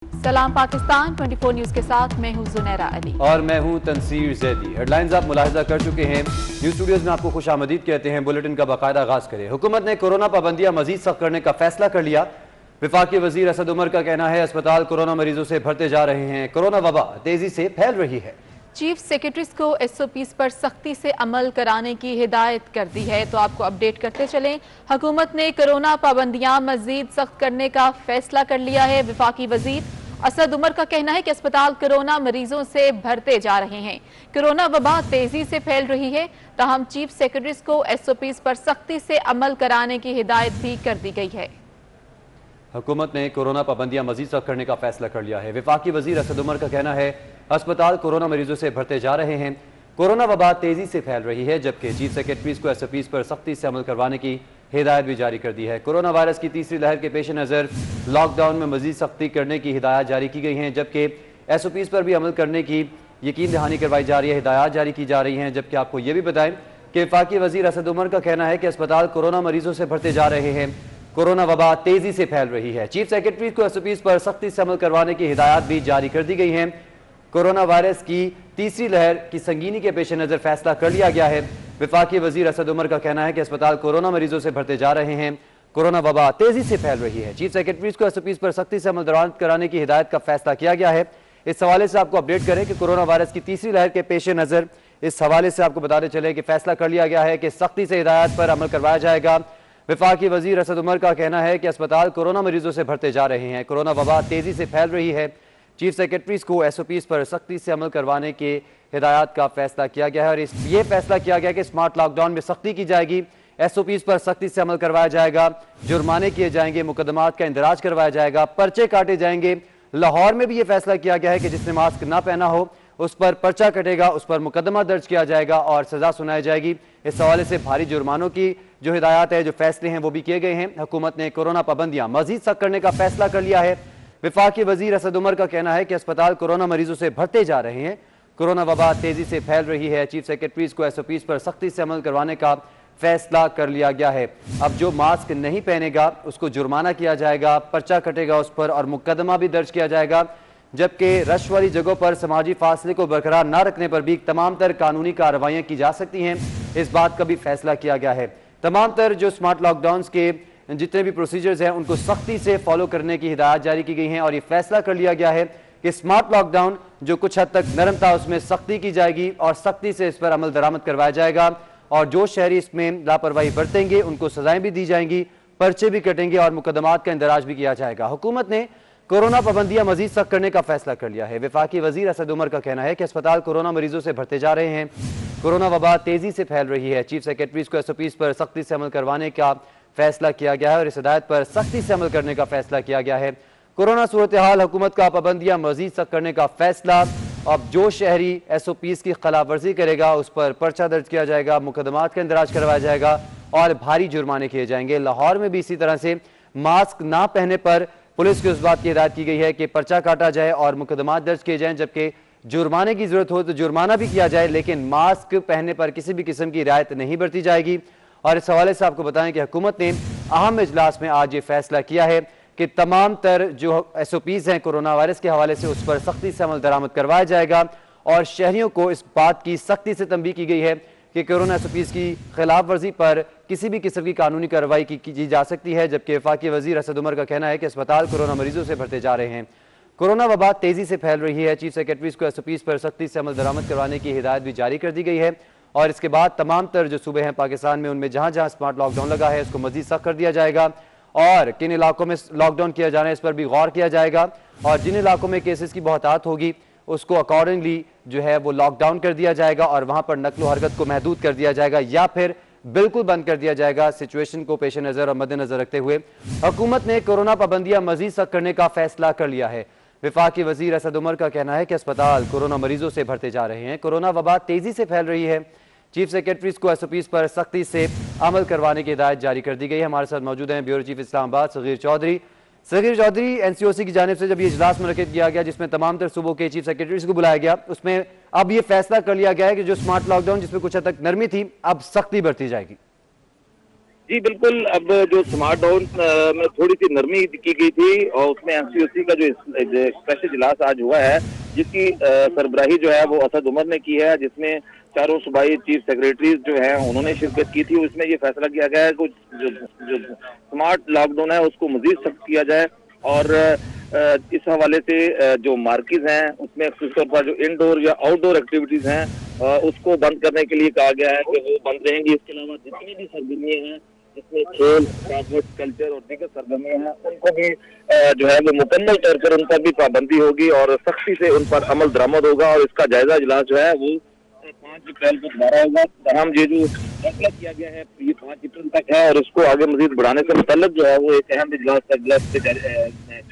सलाम पाकिस्तान 24 न्यूज के साथ मैं हूं जुनैरा अली और मैं हूं तनसीर जैदी। हेडलाइंस आप मुलाहिजा कर चुके हैं। न्यूज स्टूडियोज में आपको खुशामदीद कहते हैं। बुलेटिन का बाकायदा आगाज करें। हुकूमत ने कोरोना पाबंदियां मजीद सख्त करने का फैसला कर लिया। वफाकी वजीर असद उमर का कहना है अस्पताल कोरोना मरीजों से भरते जा रहे हैं। कोरोना वबा तेजी से फैल रही है। चीफ सेक्रेटरीज को SOPs पर सख्ती से अमल कराने की हिदायत कर दी है। तो आपको अपडेट करते चलें। हुकूमत ने कोरोना पाबंदियां मजीद सख्त करने का फैसला कर लिया है। वफाकी वजीर असद उमर का कहना है कि अस्पताल कोरोना मरीजों से भरते जा रहे हैं। कोरोना वबा तेजी से फैल रही है। ताहम चीफ सेक्रेटरीज को SOPs पर सख्ती से अमल कराने की हिदायत भी कर दी गई है। हुकूमत ने कोरोना पाबंदियां मजीद सख्त करने का फैसला कर लिया है। वफाकी वजीर असद उमर का कहना है अस्पताल कोरोना मरीजों से भरते जा रहे हैं। कोरोना वबा तेजी से फैल रही है, जबकि चीफ सेक्रेटरीज को SOPs पर सख्ती से अमल करवाने की हिदायत भी जारी कर दी है। कोरोना वायरस की तीसरी लहर के पेश नज़र लॉकडाउन में मजीद सख्ती करने की हिदायत जारी की गई हैं, जबकि SOPs पर भी अमल करने की यकीन दहानी करवाई जा रही है, हिदायत जारी की जा रही हैं। जबकि आपको ये भी बताएं कि वफाकी वजीर असद उमर का कहना है कि अस्पताल कोरोना मरीजों से भरते जा रहे हैं। कोरोना वबा तेजी से फैल रही है। चीफ सेक्रेटरी को SOPs पर सख्ती से अमल करवाने की हिदायत भी जारी कर दी गई हैं। कोरोना वायरस की तीसरी लहर की संगीनी के पेश नज़र फैसला कर लिया गया है। वफाकी वजीर असद उमर का कहना है कि अस्पताल कोरोना मरीजों से भरते जा रहे हैं। कोरोना वबा तेजी से फैल रही है। चीफ सेक्रेटरीज को SOPs पर सख्ती से अमल दरामद कराने की हिदायत का फैसला किया गया है। इस हवाले से आपको अपडेट करें कि कोरोना वायरस की तीसरी लहर के पेश नज़र इस हवाले से आपको बताते चले कि फैसला कर लिया गया है कि सख्ती से हिदायत पर अमल करवाया जाएगा। वफाकी वजीर असद उमर का कहना है कि अस्पताल कोरोना मरीजों से भरते जा रहे हैं। कोरोना वबा तेजी से फैल रही है। चीफ सेक्रेटरीज को SOPs पर सख्ती से अमल करवाने के हिदायत का फैसला किया गया है और ये फैसला किया गया कि स्मार्ट लॉकडाउन में सख्ती की जाएगी। SOPs पर सख्ती से अमल करवाया जाएगा। जुर्माने किए जाएंगे, मुकदमात का इंदराज करवाया जाएगा, पर्चे काटे जाएंगे। लाहौर में भी ये फैसला किया गया है कि जिसने मास्क ना पहना हो उस पर पर्चा कटेगा, उस पर मुकदमा दर्ज किया जाएगा और सजा सुनाई जाएगी। इस हवाले से भारी जुर्मानों की जो हिदायत है, जो फैसले हैं वो भी किए गए हैं। हुकूमत ने कोरोना पाबंदियां मजीद सख्त करने का फैसला कर लिया है। वफाकी वजीर असद उमर का कहना है कि अस्पताल कोरोना मरीजों से भरते जा रहे हैं। कोरोना वबा तेजी से फैल रही है। चीफ सेक्रेटरीज को SOPs पर सख्ती से अमल करवाने का फैसला कर लिया गया है। अब जो मास्क नहीं पहनेगा उसको जुर्माना किया जाएगा, पर्चा कटेगा उस पर और मुकदमा भी दर्ज किया जाएगा। जबकि रश वाली जगहों पर समाजी फासले को बरकरार न रखने पर भी तमाम तर कानूनी कार्रवाइयाँ की जा सकती हैं। इस बात का भी फैसला किया गया है। तमाम तर जो स्मार्ट लॉकडाउन के जितने भी प्रोसीजर्स हैं उनको सख्ती से फॉलो करने की हिदायत जारी की गई है और ये फैसला कर लिया गया है कि स्मार्ट लॉकडाउन जो कुछ हद तक नरम था उसमें सख्ती की जाएगी और सख्ती से इस पर अमल दरामद करवाया जाएगा और जो शहरी इसमें लापरवाही बरतेंगे उनको सजाएं भी दी जाएंगी, पर्चे भी कटेंगे और मुकदमात का इंदराज भी किया जाएगा। हुकूमत ने कोरोना पाबंदियां मजीद सख्त करने का फैसला कर लिया है। वफाकी वजीर असद उमर का कहना है कि अस्पताल कोरोना मरीजों से भरते जा रहे हैं। कोरोना वबा तेजी से फैल रही है। चीफ सेक्रेटरीज को SOPs पर सख्ती से अमल करवाने का फैसला किया गया है और इस हिदायत पर सख्ती से अमल करने का फैसला किया गया है। कोरोना सूरत हाल, हुकूमत का पाबंदियां मजीद सख्त करने का फैसला। अब जो शहरी SOPs की खिलाफ वर्जी करेगा उस पर पर्चा दर्ज किया जाएगा, मुकदमात का इंदराज करवाया जाएगा और भारी जुर्माने किए जाएंगे। लाहौर में भी इसी तरह से मास्क ना पहने पर पुलिस को इस बात की हिदायत की गई है कि पर्चा काटा जाए और मुकदमात दर्ज किए जाएं, जबकि जुर्माने की जरूरत हो तो जुर्माना भी किया जाए, लेकिन मास्क पहनने पर किसी भी किस्म की रियायत नहीं बरती जाएगी। और इस हवाले से आपको बताएं कि हुकूमत ने अहम इजलास में आज ये फैसला किया है कि तमाम तर जो SOPs हैं कोरोना वायरस के हवाले से उस पर सख्ती से अमल दरामद करवाया जाएगा और शहरियों को इस बात की सख्ती से तंबीह की गई है कि कोरोना SOPs की खिलाफ वर्जी पर किसी भी किस्म की कानूनी कार्रवाई की जा सकती है। जबकि वफाकी वजीर असद उमर का कहना है कि अस्पताल कोरोना मरीजों से भरते जा रहे हैं। कोरोना वबा तेजी से फैल रही है। चीफ सेक्रेटरीज को SOPs पर सख्ती से अमल दरामद करवाने की हिदायत भी जारी कर दी गई है और इसके बाद तमाम तर जो सूबे हैं पाकिस्तान में उनमें जहां जहां स्मार्ट लॉकडाउन लगा है उसको मजीद सख्त कर दिया जाएगा और किन इलाकों में लॉकडाउन किया जाना है इस पर भी गौर किया जाएगा और जिन इलाकों में केसेस की बहुतात होगी उसको अकॉर्डिंगली जो है वो लॉकडाउन कर दिया जाएगा और वहां पर नकलो हरकत को महदूद कर दिया जाएगा या फिर बिल्कुल बंद कर दिया जाएगा। सिचुएशन को पेश नज़र और मद्देनजर रखते हुए हुकूमत ने कोरोना पाबंदियां मजीद सख्त करने का फैसला कर लिया है। वफाकी वजीर असद उमर का कहना है कि अस्पताल कोरोना मरीजों से भरते जा रहे हैं। कोरोना वबा तेजी से फैल रही है। चीफ सेक्रेटरीज को SOPs पर सख्ती से अमल करवाने की हिदायत जारी कर दी गई है। हमारे साथ मौजूद हैं bureau chief Islamabad Sagheer Chaudhry. Sagheer Chaudhry, NCOC की जानिब से जब ये इजलास मुनक्किद किया गया जिसमें तमाम तर सूबों के चीफ सेक्रेटरीज को बुलाया गया, उसमें अब ये फैसला कर लिया गया है कि जो स्मार्ट लॉकडाउन जिसमें कुछ हद तक नरमी थी अब सख्ती बरती जाएगी। جی بالکل، اب جو سمارٹ ڈاؤن میں تھوڑی سی نرمی کی گئی تھی اور اس میں MCOC کا جو اسپیشل اجلاس آج ہوا ہے جس کی سربراہی جو ہے وہ اسد عمر نے کی ہے، جس میں چاروں صوبائی چیف سیکریٹریز جو ہیں انہوں نے شرکت کی تھی۔ اس میں یہ فیصلہ کیا گیا ہے کہ جو سمارٹ لاک ڈاؤن ہے اس کو مزید سخت کیا جائے اور اس حوالے سے جو مارکیز ہیں اس میں خصوص طور پر جو انڈور یا آؤٹ ڈور ایکٹیویٹیز ہیں اس کو بند کرنے کے لیے کہا گیا ہے کہ وہ بند رہیں گی۔ اس کے علاوہ جتنی بھی سرگرمیاں ہیں جس میں کھیل، ثقافت، کلچر اور دیگر سرگرمیاں ہیں ان کو بھی جو ہے وہ مکمل طور پر ان پر بھی پابندی ہوگی اور سختی سے ان پر عمل درآمد ہوگا، اور اس کا جائزہ اجلاس جو ہے وہ 5 اپریل کو دوبارہ ہوگا۔ تاہم یہ جو فیصلہ کیا گیا ہے یہ 5 اپریل تک ہے اور اس کو آگے مزید بڑھانے سے متعلق جو ہے وہ ایک اہم اجلاس جو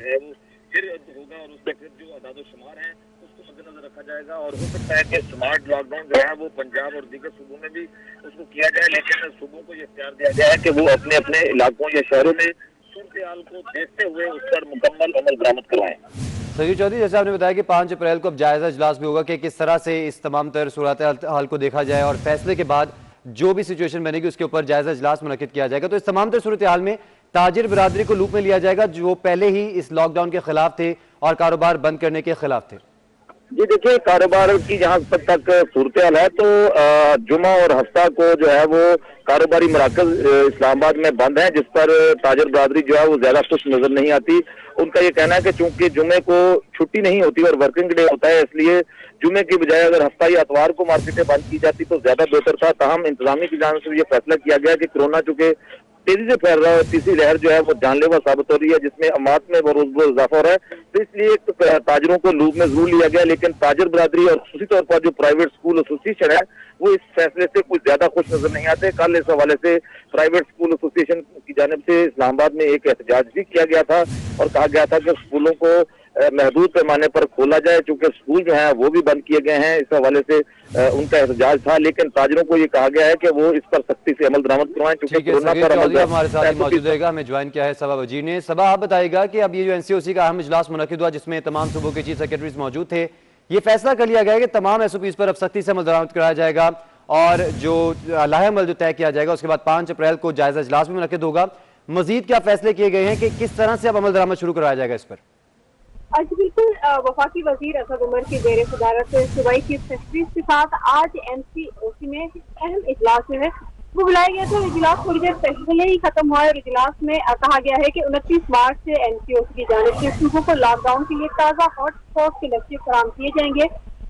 ہے وہ پھر ہوگا اور اس میں پھر جو اعداد و شمار ہیں اس کو مد نظر رکھا جائے گا، اور ہو سکتا ہے کہ سمارٹ لاک ڈاؤن جو ہے وہ پنجاب اور دیگر صوبوں میں بھی اس کو کیا جائے، لیکن صوبوں کو یہ اختیار دیا گیا ہے کہ وہ اپنے اپنے علاقوں یا شہروں میں صورتحال کو دیکھتے ہوئے اس پر مکمل عمل درآمد کروائیں۔ صغیر چودھری، جیسے آپ نے بتایا کہ 5 اپریل کو اب جائزہ اجلاس بھی ہوگا کہ کس طرح سے اس تمام تر صورتحال کو دیکھا جائے اور فیصلے کے بعد جو بھی سچویشن بنے گی اس کے اوپر جائزہ اجلاس منعقد کیا جائے گا۔ تو اس تمام تر صورتحال میں تاجر برادری کو لوپ میں لیا جائے گا جو پہلے ہی اس لاک ڈاؤن کے خلاف تھے اور کاروبار بند کرنے کے خلاف تھے؟ جی دیکھیے، کاروبار کی جہاں تک صورتحال ہے تو جمعہ اور ہفتہ کو جو ہے وہ کاروباری مراکز اسلام آباد میں بند ہیں، جس پر تاجر برادری جو ہے وہ زیادہ خوش نظر نہیں آتی۔ ان کا یہ کہنا ہے کہ چونکہ جمعے کو چھٹی نہیں ہوتی اور ورکنگ ڈے ہوتا ہے، اس لیے جمعے کی بجائے اگر ہفتہ یا اتوار کو مارکیٹیں بند کی جاتی تو زیادہ بہتر تھا۔ تاہم انتظامیہ کی جانب سے یہ فیصلہ کیا گیا کہ کورونا چونکہ تیزی سے پھیل رہا ہے، تیسری لہر جو ہے وہ جان لیوا ثابت ہو رہی ہے، جس میں اموات میں بروز بروز اضافہ ہو رہا ہے، تو اس لیے تاجروں کو لوپ میں ضرور لیا گیا، لیکن تاجر برادری اور خصوصی طور پر جو پرائیویٹ اسکول ایسوسیشن ہے وہ اس فیصلے سے کچھ زیادہ خوش نظر نہیں آتے۔ کل اس حوالے سے پرائیویٹ اسکول ایسوسیشن کی جانب سے اسلام آباد میں ایک احتجاج بھی کیا گیا تھا اور کہا گیا تھا کہ اسکولوں کو محدود پیمانے پر کھولا جائے، چونکہ اسکول جو ہیں وہ بھی بند کیے گئے ہیں۔ اس حوالے سے ان کا احتجاج تھا، لیکن تاجروں کو یہ کہا گیا ہے کہ وہ اس پر سختی سے عمل درآمد کروائیں چونکہ کورونا پر عمل ہمارے ساتھ موجود رہے گا۔ ہمیں جوائن کیا ہے صبا وجیر نے۔ صبا، آپ بتائے گا کہ اب یہ جو NCOC کا اہم اجلاس منعقد ہوا جس میں تمام صوبوں کے چیف سیکرٹریز موجود تھے، یہ فیصلہ کر لیا گیا کہ تمام SOPs پر اب سختی سے عمل درآمد کرایا جائے گا اور جو لاہ عمل جو طے کیا جائے گا اس کے بعد 5 اپریل کو جائزہ اجلاس بھی منعقد ہوگا۔ مزید کیا فیصلے کیے گئے ہیں کہ کس طرح سے اب عمل درآمد شروع کرایا جائے گا اس پر؟ آج بالکل وفاقی وزیر اسد عمر کی زیر صدارت صوبائی چیف سیکرٹریز کے ساتھ آج MCOC میں اہم اجلاس جو ہے وہ بلایا گیا تھا۔ اجلاس تھوڑی دیر پہلے ہی ختم ہوا ہے اور اجلاس میں کہا گیا ہے کہ 29 مارچ سے MCOC کی جانب سے صوبوں کو لاک ڈاؤن کے لیے تازہ ہاٹ اسپاٹ کے نقشے فراہم کیے جائیں گے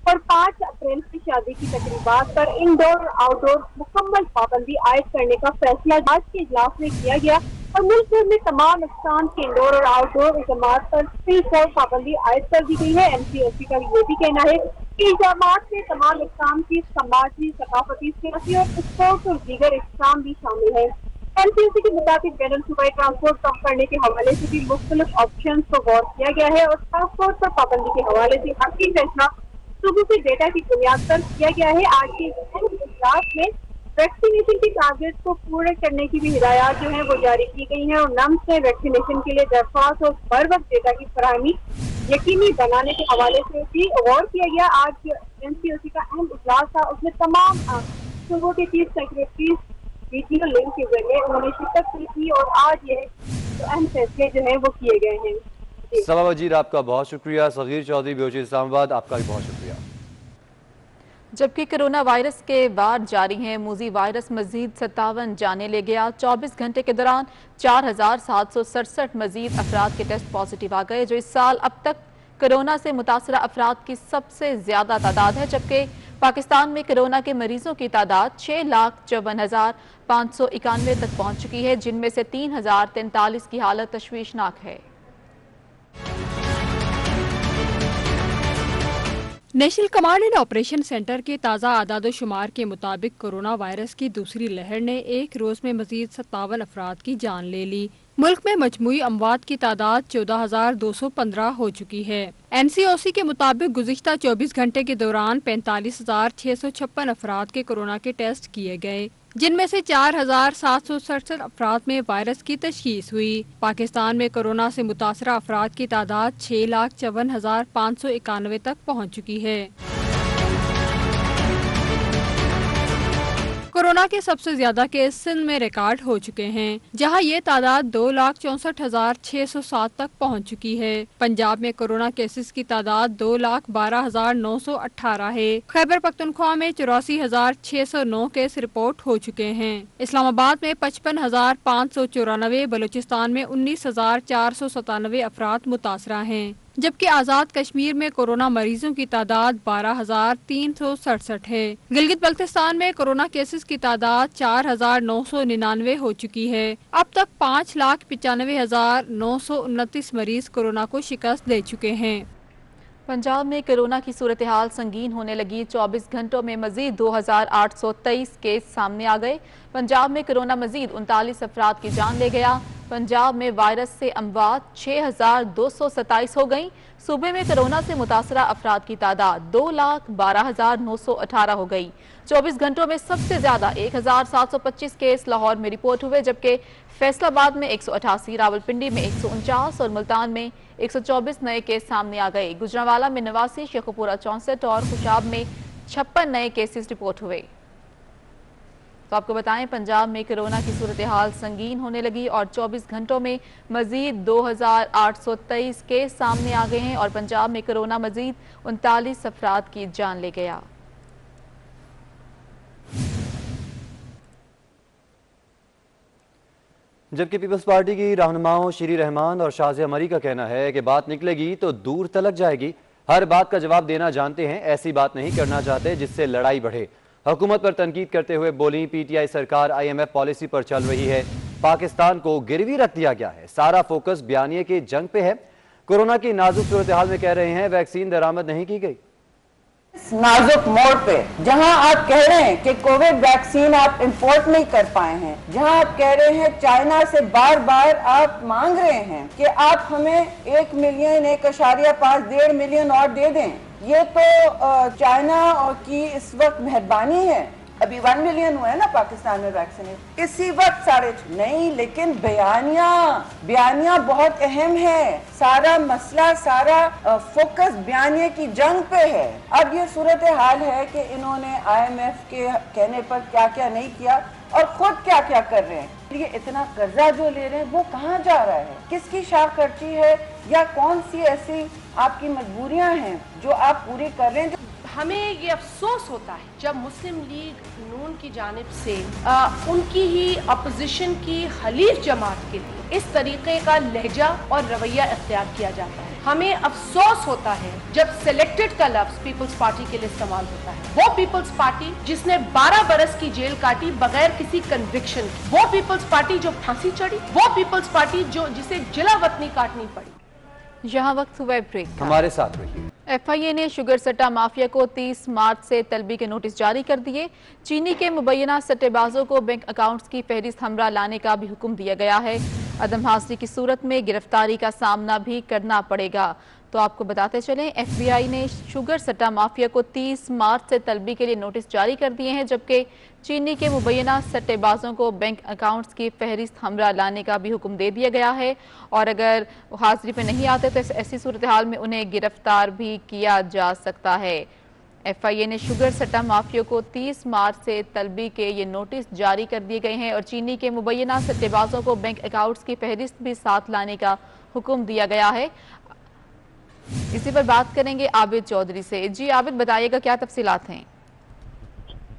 اور 5 اپریل کی شادی کی تقریبات پر انڈور اور آؤٹ ڈور مکمل پابندی عائد کرنے کا فیصلہ آج کے اجلاس میں کیا گیا اور ملک بھر میں تمام اقسام کے انڈور اور آؤٹ ڈور اقدامات پر فل فور پابندی عائد کر دی گئی ہے۔ MCOC کا یہ بھی کہنا ہے کہ اقدامات میں تمام اقسام کی سماجی، ثقافتی، سیاسی اور اسپورٹس اور دیگر اقسام بھی شامل ہیں۔ MCOC کے مطابق بین الصوبائی ٹرانسپورٹ کم کرنے کے حوالے سے بھی مختلف آپشنز پر غور کیا گیا ہے اور ٹرانسپورٹ پر پابندی کے حوالے سے حقیقی فیصلہ صوبوں کے ڈیٹا کی بنیاد پر کیا گیا ہے۔ آج کے اجلاس میں ویکسینیشن کی ٹارگیٹ کو پورے کرنے کی بھی ہدایات جو ہیں وہ جاری کی گئی ہیں اور نمس میں ویکسینیشن کے لیے درخواست اور بر وقت ڈیٹا کی فراہمی یقینی بنانے کے حوالے سے بھی غور کیا گیا۔ آج MCOC کا اہم اجلاس تھا، اس میں تمام صوبوں کے چیف سیکرٹریز ویڈیو لنک کے ذریعے انہوں نے شرکت کی اور آج یہ اہم فیصلے جو ہیں وہ کیے گئے ہیں۔ صبا وجیر، آپ کا بہت شکریہ۔ صغیر چودھری، بیوچ اسلام آباد، آپ کا بھی بہت شکریہ۔ جبکہ کرونا وائرس کے وار جاری ہیں، موذی وائرس مزید 57 جانیں لے گیا۔ 24 گھنٹے کے دوران 4767 مزید افراد کے ٹیسٹ پازیٹیو آ گئے، جو اس سال اب تک کرونا سے متاثرہ افراد کی سب سے زیادہ تعداد ہے، جبکہ پاکستان میں کرونا کے مریضوں کی تعداد 6,54,591 تک پہنچ چکی ہے، جن میں سے 3,043 کی حالت تشویشناک ہے۔ National command and operation centre کے تازہ اعداد و شمار کے مطابق کورونا وائرس کی دوسری لہر نے ایک روز میں مزید 57 افراد کی جان لے لی۔ ملک میں مجموعی اموات کی تعداد 14,215 ہو چکی ہے۔ NCOC کے مطابق گزشتہ 24 گھنٹے کے دوران 45,656 افراد کے کورونا کے ٹیسٹ کیے گئے، جن میں سے 4,767 افراد میں وائرس کی تشخیص ہوئی۔ پاکستان میں کورونا سے متاثرہ افراد کی تعداد 6,54,591 تک پہنچ چکی ہے۔ कोरोना के सबसे ज्यादा केस सिंध में रिकॉर्ड हो चुके हैं, जहां ये तादाद 2,64,607 तक पहुंच चुकी है। पंजाब में कोरोना केसेस की तादाद 2,12,918 है। खैबर पख्तूनख्वा में 84,609 केस रिपोर्ट हो चुके हैं। इस्लामाबाद में 55,594, बलूचिस्तान में 19,497 अफराद मुतासरा हैं, जबकि आज़ाद कश्मीर में कोरोना मरीजों की तादाद 12,367 है। गिलगित बल्तिस्तान में कोरोना केसेस की तादाद 4,999 हो चुकी है। अब तक 5,95,929 मरीज कोरोना को शिकस्त दे चुके हैं। पंजाब में कोरोना की सूरत हाल संगीन होने लगी। 24 घंटों में मजीद 2,823 केस सामने आ गए। पंजाब में कोरोना मजीद 39 अफराद की जान ले गया। पंजाब में वायरस से अमवात 6,227 हो गई। सूबे में कोरोना से मुतासरा अफराद की तादाद 2,12,918 हो गई। 24 घंटों में सबसे ज्यादा 1,725 केस लाहौर में रिपोर्ट हुए, जबकि फैसलाबाद में 188, रावलपिंडी में 149 और मुल्तान में 124 नए केस सामने आ गए। गुजरांवाला में 89, शेखुपुरा 64 और खुशाब में 56 नए केसेस रिपोर्ट हुए। तो आपको बताएं, पंजाब में कोरोना की सूरत हाल संगीन होने लगी और 24 घंटों में मजीद 2,823 केस सामने आ गए हैं और पंजाब में कोरोना मजीद 39 अफराद की जान ले गया। जबकि पीपल्स पार्टी की रहनुमाओं श्री रहमान और शाजिया मरी का कहना है कि बात निकलेगी तो दूर तलक जाएगी। हर बात का जवाब देना जानते हैं, ऐसी बात नहीं करना चाहते जिससे लड़ाई बढ़े। हुकूमत पर तनकीद करते हुए बोली, पीटीआई सरकार IMF पॉलिसी पर चल रही है, पाकिस्तान को गिरवी रख दिया गया है, सारा फोकस बयानिए की जंग पे है। कोरोना की नाजुक सूरत हाल में कह रहे हैं वैक्सीन दरामद नहीं की गई। इस नाजुक मोड़ पे जहां आप कह रहे हैं कि कोविड वैक्सीन आप इंपोर्ट नहीं कर पाए हैं, जहां आप कह रहे हैं चाइना से बार बार आप मांग रहे हैं कि आप हमें 1 मिलियन 1.5 मिलियन और दे दें, ये तो चाइना की इस वक्त मेहरबानी है। अभी 1 मिलियन हुआ है ना पाकिस्तान में वैक्सीनेट, इसी वक्त 6.5 नहीं, लेकिन बयानिया बहुत अहम है। सारा मसला, सारा फोकस बयानिया की जंग पे है। अब ये सूरत हाल है कि इन्होंने IMF के कहने पर क्या क्या नहीं किया और खुद क्या क्या कर रहे हैं। ये इतना कर्जा जो ले रहे हैं वो कहाँ जा रहा है, किसकी शाख खर्ची है, या कौन सी ऐसी आपकी मजबूरियां हैं जो आप पूरी कर रहे हैं। हमें ये अफसोस होता है जब मुस्लिम लीग नून की जानिब से उनकी ही अपोजिशन की हलीफ जमात के लिए इस तरीके का लहजा और रवैया इख्तियार किया जाता है। हमें अफसोस होता है जब सिलेक्टेड का लफ्ज पीपल्स पार्टी के लिए इस्तेमाल होता है। वो पीपल्स पार्टी जिसने 12 बरस की जेल काटी बगैर किसी कन्विक्शन की, वो पीपल्स पार्टी जो फांसी चढ़ी, वो पीपल्स पार्टी जिसे जिला वतनी काटनी पड़ी। यहाँ वक्त हुआ ब्रेक। हमारे साथ रहिए। FIA ने शुगर सट्टा माफिया को 30 मार्च से तलबी के नोटिस जारी कर दिए। चीनी के मुबैना सट्टेबाजों को बैंक अकाउंट्स की फहरिस्त हमरा लाने का भी हुक्म दिया गया है। अदम हाजिरी की सूरत में गिरफ्तारी का सामना भी करना पड़ेगा। तो आपको बताते चलें, FBI ने शुगर सट्टा माफिया को 30 मार्च से तलबी के लिए नोटिस जारी कर दिए हैं, जबकि चीनी के मुबैना सट्टेबाजों को बैंक अकाउंट्स की फहरिस्त हमरा लाने का भी हुक्म दे दिया गया है और अगर हाजिरी पे नहीं आते तो ऐसी सूरत हाल में उन्हें गिरफ्तार भी किया जा सकता है। FIA ने शुगर सट्टा माफिया को 30 मार्च से तलबी के ये नोटिस जारी कर दिए गए हैं और चीनी के मुबैना सट्टेबाजों को बैंक अकाउंट्स की फहरिस्त भी साथ लाने का हुक्म दिया गया है। इसी पर बात करेंगे आबिद चौधरी से। जी आबिद, बताइएगा क्या तफसीलात हैं?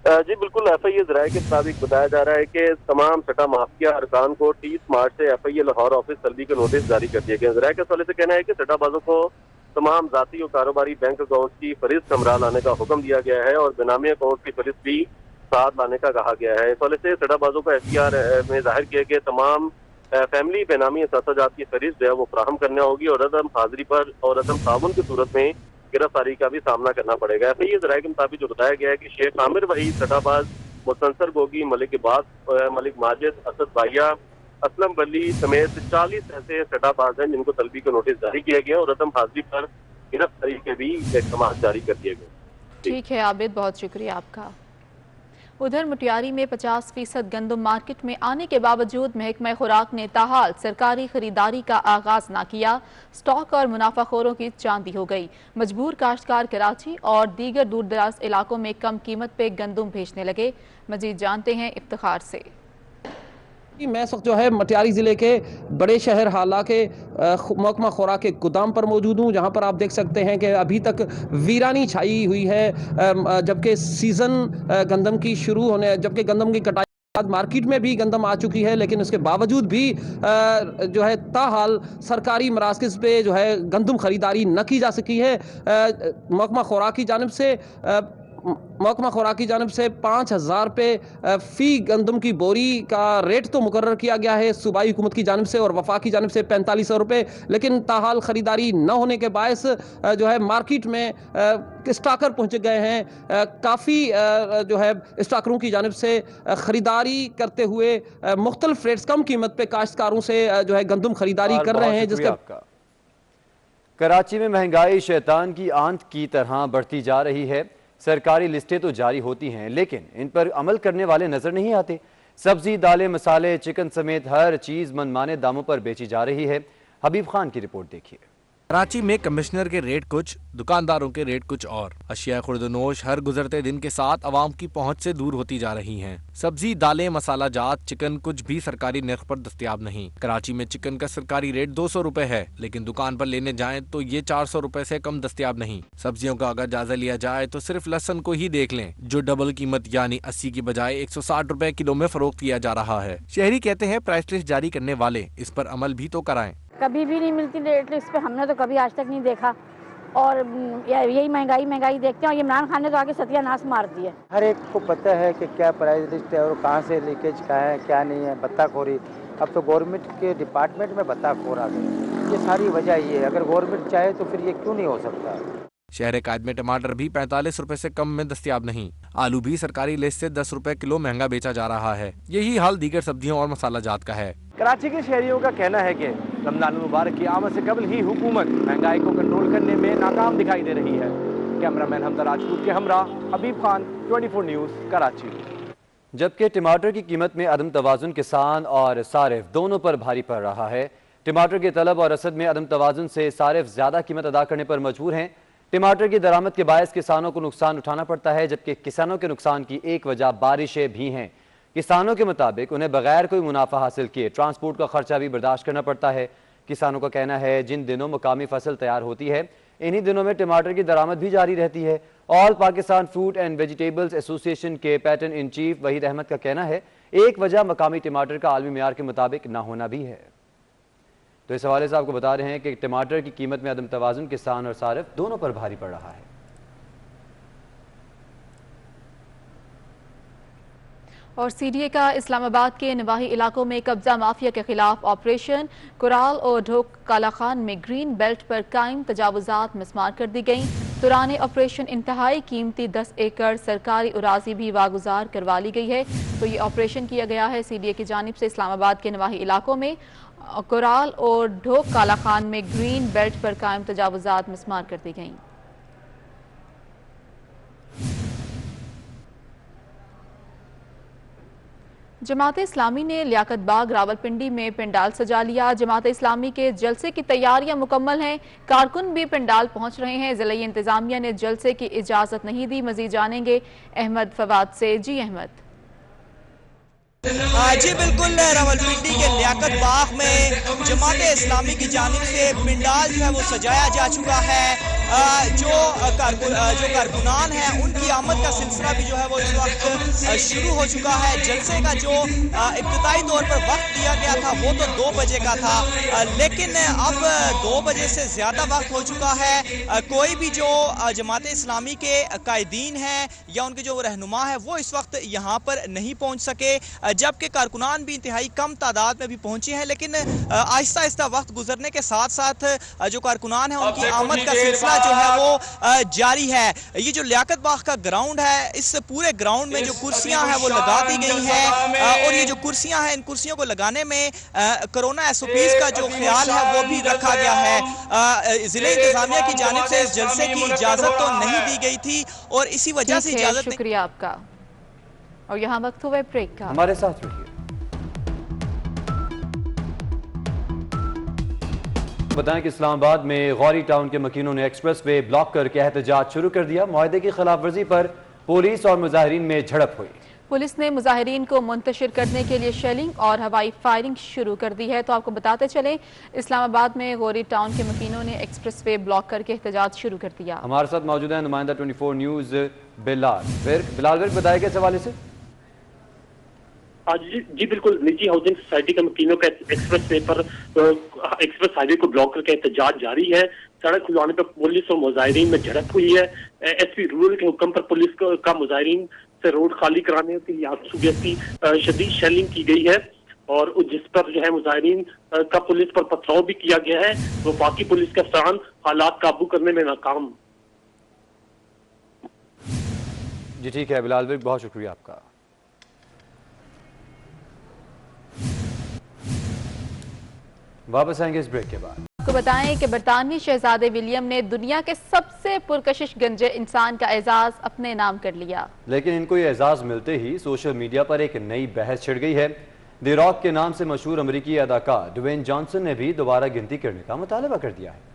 जी बिल्कुल, FIA ज़राए के मुताबिक बताया जा रहा है कि तमाम सट्टा माफिया अरकान को 30 मार्च से FIA लाहौर ऑफिस तलबी के नोटिस जारी कर दिए गए। ज़राए के हवाले से कहना है कि सट्टाबाजों को तमाम जाती और कारोबारी बैंक अकाउंट की फहरिस्त हमरा लाने का हुक्म दिया गया है और बेनामी अकाउंट की फहरिस्त भी साथ लाने का कहा गया है। इस हवाले से सट्टाबाजों को FIR में जाहिर किया कि तमाम फैमिली बेनामी असासाजात की फहरिस्त जो है वो फराहम करना होगी और अदम हाजिरी पर और अदम ताउन की सूरत में गिरफ्तारी का भी सामना करना पड़ेगा। FIA ज़राए के मुताबिक जो बताया गया है कि शेख आमिर वही सट्टाबाज, मुस्तनसर गोगी, मलिक इबाद, मलिक माजिद, असद बाहिया, असलम वली समेत 40 ऐसे सट्टाबाज हैं जिनको तलबी का नोटिस जारी किया गया और अदम हाजिरी पर गिरफ्तारी के भी इक़दाम जारी कर दिए गए। ठीक है आबिद, बहुत शुक्रिया आपका। उधर मुटियारी में 50% गंदम मार्केट में आने के बावजूद महकमा खुराक ने ताहाल सरकारी खरीदारी का आगाज न किया। स्टॉक और मुनाफाखोरों की चांदी हो गई। मजबूर काश्तकार कराची और दीगर दूर दराज इलाकों में कम कीमत पे गंदम भेजने लगे। मजीद जानते हैं इफ्तिखार से। मैं इस वक्त जो है मटियारी ज़िले के बड़े शहर हाला के महकमा खुराक के गोदाम पर मौजूद हूँ, जहाँ पर आप देख सकते हैं कि अभी तक वीरानी छाई हुई है, जबकि सीज़न गंदम की शुरू होने, जबकि गंदम की कटाई मार्केट में भी गंदम आ चुकी है, लेकिन उसके बावजूद भी जो है ताहाल सरकारी मराकज़ पे जो है गंदम ख़रीदारी न की जा सकी है। महकमा खुराक की जानिब से 5,000 रुपये फ़ी गंदम की बोरी का रेट तो मुकर्रर किया गया है सूबाई हुकूमत की जानिब से और वफाक की जानिब से 4500 रुपये, लेकिन ताहाल ख़रीदारी न होने के बायस जो है मार्केट में स्टाकर पहुँच गए हैं। काफ़ी जो है स्टाकरों की जानिब से ख़रीदारी करते हुए मुख्तलिफ रेट्स कम कीमत पे काश्तकारों से जो है गंदम ख़रीदारी कर रहे हैं। जिसका कराची में महंगाई शैतान की आंत की तरह बढ़ती जा रही है। सरकारी लिस्टें तो जारी होती हैं, लेकिन इन पर अमल करने वाले नजर नहीं आते। सब्जी, दालें, मसाले, चिकन समेत हर चीज मनमाने दामों पर बेची जा रही है। हबीब खान की रिपोर्ट देखिए। कराची में कमिश्नर के रेट कुछ, दुकानदारों के रेट कुछ और। अशिया खुर्दनोश हर गुजरते दिन के साथ आवाम की पहुंच से दूर होती जा रही हैं। सब्जी, दालें, मसाला जात, चिकन कुछ भी सरकारी नर्ख पर दस्तयाब नहीं। कराची में चिकन का सरकारी रेट 200 रुपए है, लेकिन दुकान पर लेने जाएं तो ये 400 रुपए से कम दस्तयाब नहीं। सब्जियों का अगर जायजा लिया जाए तो सिर्फ लहसुन को ही देख लें, जो डबल कीमत यानी 80 की बजाय 160 रुपए किलो में फरोख्त किया जा रहा है। शहरी कहते हैं प्राइस लिस्ट जारी करने वाले इस पर अमल भी तो कराएं। कभी भी नहीं मिलती रेट लिस्ट पे, हमने तो कभी आज तक नहीं देखा और यही महंगाई देखते हैं और इमरान खान ने तो आगे सत्यानाश मार दिया। हर एक को पता है कि क्या प्राइस लिस्ट है और कहाँ से लीकेज का है क्या नहीं है। बत्ताखोरी, अब तो गवर्नमेंट के डिपार्टमेंट में बत्ताखोर आ गए। ये सारी वजह ये है, अगर गवर्नमेंट चाहे तो फिर ये क्यों नहीं हो सकता। शहर कायद में टमाटर भी 45 रुपए से कम में दस्तयाब नहीं। आलू भी सरकारी लिस्ट से 10 रुपए किलो महंगा बेचा जा रहा है। यही हाल दीगर सब्जियों और मसाला जात का है। कराची के शहरियों का कहना है कि रमजान मुबारक की आमद से कबल ही हुकूमत महंगाई को कंट्रोल करने में नाकाम दिखाई दे रही है। कैमरामैन हमजा राजपूत के हमरा हबीब खान, 24 न्यूज़, कराची। जबकि टमाटर की कीमत में अदम तवाजुन किसान और सारिफ दोनों पर भारी पड़ रहा है। टमाटर की तलब और रसद में अदम तवाजुन से सारिफ ज्यादा कीमत अदा करने पर मजबूर हैं। टमाटर की दरामद के बायस किसानों को नुकसान उठाना पड़ता है, जबकि किसानों के नुकसान की एक वजह बारिशें भी हैं। किसानों के मुताबिक उन्हें बगैर कोई मुनाफा हासिल किए ट्रांसपोर्ट का खर्चा भी बर्दाश्त करना पड़ता है। किसानों का कहना है जिन दिनों मुकामी फसल तैयार होती है, इन्हीं दिनों में टमाटर की दरामद भी जारी रहती है। All Pakistan fruit and vegetables association के patron in chief Waheed Ahmed का कहना है एक वजह मकामी टमाटर का आलमी मेयार के मुताबिक ना होना भी है। तो इस हवाले से आपको बता रहे हैं कि टमाटर की कीमत में अदम तवाजुन किसान और सारिफ दोनों पर भारी पड़ रहा है। और सीडीए का इस्लामाबाद के नवाही इलाकों में कब्जा माफिया के खिलाफ ऑपरेशन। कुराल और ढोक कालाखान में ग्रीन बेल्ट पर कायम तजावुजात मिसमार कर दी गईं। दौरान ऑपरेशन इंतहाई कीमती 10 एकड़ सरकारी उराजी भी वागुजार करवा ली गई है। तो ये ऑपरेशन किया गया है सीडीए की जानिब से इस्लामाबाद के नवाही इलाकों में। कुराल और ढोक कालाखान में ग्रीन बेल्ट पर कायम तजावुजात मिसमार कर दी गईं। जमात इस्लामी ने लियाकत बाग रावलपिंडी में पंडाल सजा लिया। जमात इस्लामी के जलसे की तैयारियां मुकम्मल हैं। कारकुन भी पंडाल पहुंच रहे हैं। ज़िला इंतजामिया ने जलसे की इजाजत नहीं दी। मजीद जानेंगे अहमद फवाद से। जी अहमद। जी बिल्कुल, रावलपिंडी के लियाकत बाग में जमात इस्लामी की जानिब से पंडाल जो है वो सजाया जा चुका है। जो कारकुनान हैं उनकी आमद का सिलसिला भी जो है वो इस वक्त शुरू हो चुका है। जलसे का जो इब्तिदाई तौर पर वक्त दिया गया था वो तो 2 बजे का था, लेकिन अब 2 बजे से ज़्यादा वक्त हो चुका है। कोई भी जो जमात इस्लामी के कायदीन हैं या उनके जो रहनुमा है वो इस वक्त यहाँ पर नहीं पहुँच सके, जबकि कारकुनान भी इंतहाई कम तादाद में भी पहुंचे हैं। लेकिन आहिस्ता आहिस्ता वक्त गुजरने के साथ साथ जो कारकुनान है उनकी आमद का सिलसिला जो है वो जारी है। ये जो लियाकत बाग का ग्राउंड है, इस पूरे ग्राउंड में जो कुर्सियां हैं वो लगा दी गई हैं और ये जो कुर्सियां हैं इन कुर्सियों को लगाने में कोरोना एसओपीज का जो ख्याल है वो भी रखा गया है। जिला इंतजामिया की जानिब से इस जलसे की इजाजत तो नहीं दी गई थी और इसी वजह से इजाजत। शुक्रिया आपका। और यहाँ वक्त हुआ ब्रेक का। हमारे साथ रहिए। बताएं कि इस्लामाबाद में गौरी टाउन के मकीनों ने एक्सप्रेस वे ब्लॉक करके एहतजाज शुरू कर दिया। मुआहदे की खिलाफ वर्जी पर पुलिस और मुजाहिरीन में झड़प हुई। पुलिस ने मुजाहिरीन को मुंतशिर करने के लिए शेलिंग और हवाई फायरिंग शुरू कर दी है। तो आपको बताते चलें, इस्लामाबाद में गौरी टाउन के मकीनों ने एक्सप्रेस वे ब्लॉक करके एहतजाज शुरू कर दिया। हमारे साथ मौजूद है नुमाइंदा 24 न्यूज बिलाल विर्क, बताया किस हवाले से? जी बिल्कुल, निजी हाउसिंग सोसाइटी के मकीनों का एक्सप्रेस वे पर एक्सप्रेस हाईवे को ब्लॉक करके एहतजाज जारी है। सड़क खुलवाने पर पुलिस और मुजाहिरीन में झड़प हुई है। एसपी रूरल के हुक्म पर पुलिस का मुजाहिरीन से रोड खाली कराने के लिए आज सुबह की शदीद शेलिंग की गई है और जिस पर जो है मुजाहिरीन का पुलिस पर पथराव भी किया गया है। वफाकी पुलिस के अफसरान हालात काबू करने में नाकाम। जी ठीक है बिलाल विर्क, बहुत शुक्रिया आपका। वापस आएंगे इस ब्रेक के बाद। आपको बताएं कि बरतानवी शहजादे विलियम ने दुनिया के सबसे पुरकशिश गंजे इंसान का एजाज अपने नाम कर लिया। लेकिन इनको ये एजाज मिलते ही सोशल मीडिया पर एक नई बहस छिड़ गई है। द रॉक के नाम से मशहूर अमेरिकी अदाकार ड्वेन जॉनसन ने भी दोबारा गिनती करने का मुतालबा कर दिया है।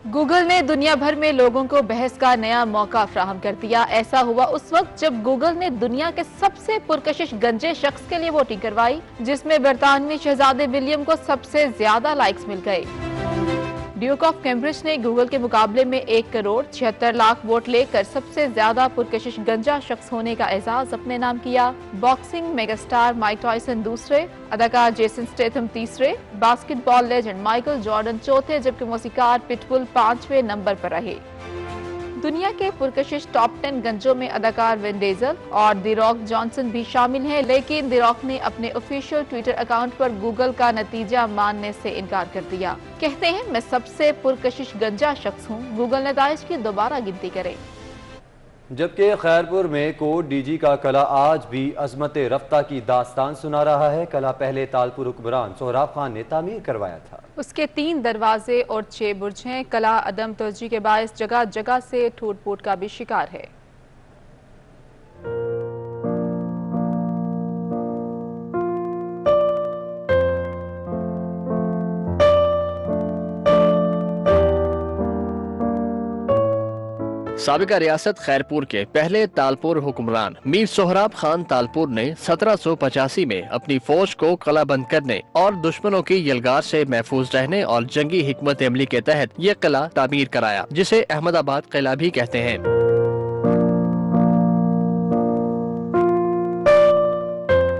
गूगल ने दुनिया भर में लोगों को बहस का नया मौका फराहम कर दिया। ऐसा हुआ उस वक्त जब गूगल ने दुनिया के सबसे पुरकशिश गंजे शख्स के लिए वोटिंग करवाई, जिसमें बरतानवी शहजादे विलियम को सबसे ज्यादा लाइक्स मिल गए। ड्यूक ऑफ कैम्ब्रिज ने गूगल के मुकाबले में 1,76,00,000 वोट लेकर सबसे ज्यादा पुरकशिश गंजा शख्स होने का एजाज अपने नाम किया। बॉक्सिंग मेगास्टार माइक टायसन दूसरे, अदाकार जेसन स्टेथम तीसरे, बास्केटबॉल लेजेंड माइकल जॉर्डन चौथे, जबकि मौसीकार पिटबुल 5वें नंबर पर रहे। दुनिया के पुरकशिश टॉप 10 गंजों में अदाकार विन डीजल और द रॉक जॉनसन भी शामिल हैं, लेकिन द रॉक ने अपने ऑफिशियल ट्विटर अकाउंट पर गूगल का नतीजा मानने से इनकार कर दिया। कहते हैं, मैं सबसे पुरकशिश गंजा शख्स हूँ, गूगल नताइज की दोबारा गिनती करे। जबकि खैरपुर में कोट डीजी का कला आज भी अजमत रफ्ता की दास्तान सुना रहा है। कला पहले तालपुर हुक्मरान सोहराब खान ने तामीर करवाया था। उसके 3 दरवाजे और 6 बुर्ज हैं। कला अदम तवज्जो के बायस जगह जगह से टूट फूट का भी शिकार है। साबिका रियासत खैरपुर के पहले तालपुर हुक्मरान मीर सोहराब खान तालपुर ने 1785 में अपनी फौज को कलाबंद करने और दुश्मनों की यलगार से महफूज रहने और जंगी हिकमत अमली के तहत ये किला तामीर कराया, जिसे अहमदाबाद किला भी कहते हैं।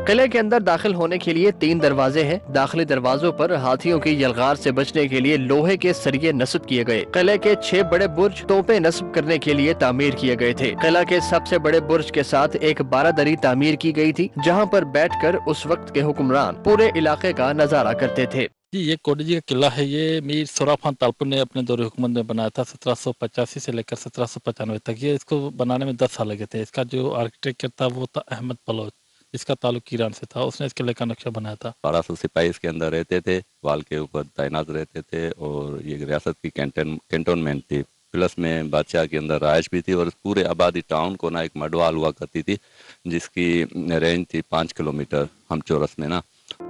किले के अंदर दाखिल होने के लिए 3 दरवाजे हैं। दाखिली दरवाजों पर हाथियों की यलगार से बचने के लिए लोहे के सरिये नस्ब किए गए। किले के 6 बड़े बुर्ज तोपें नस्ब करने के लिए तामीर किए गए थे। किला के सबसे बड़े बुर्ज के साथ एक बारादरी तामीर की गई थी, जहां पर बैठकर उस वक्त के हुक्मरान पूरे इलाके का नजारा करते थे। ये कोटडी का किला है। ये मीर सोहराब खान तालपुर ने अपने दौरे हुकूमत में बनाया था 1785 से लेकर 1795 तक। ये इसको बनाने में 10 साल लगे थे। इसका जो आर्किटेक्चर था वो था अहमद बलोच, इसका ताल्लुक ईरान से था। उसने इस किले का नक्शा बनाया था। 1200 सिपाही इसके अंदर रहते थे, वाल के ऊपर तैनात रहते थे और ये रियासत की कैंटोनमेंट थी। प्लस में बादशाह के अंदर राइश भी थी और पूरे आबादी टाउन को ना एक मडवाल हुआ करती थी, जिसकी रेंज थी 5 किलोमीटर हम चौरस में ना।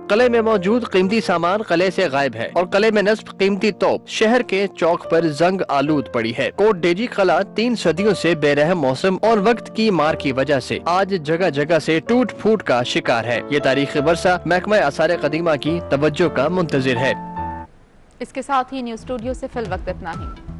किले में मौजूद कीमती सामान किले से गायब है और किले में नस्ब कीमती तोप शहर के चौक पर जंग आलूद पड़ी है। कोट डेजी किला 3 सदियों से बेरहम मौसम और वक्त की मार की वजह से आज जगह जगह से टूट फूट का शिकार है। ये तारीखी वर्षा महकमा आसार कदीमा की तवज्जो का मुंतजिर है। इसके साथ ही न्यूज स्टूडियो से फिल वक्त इतना ही।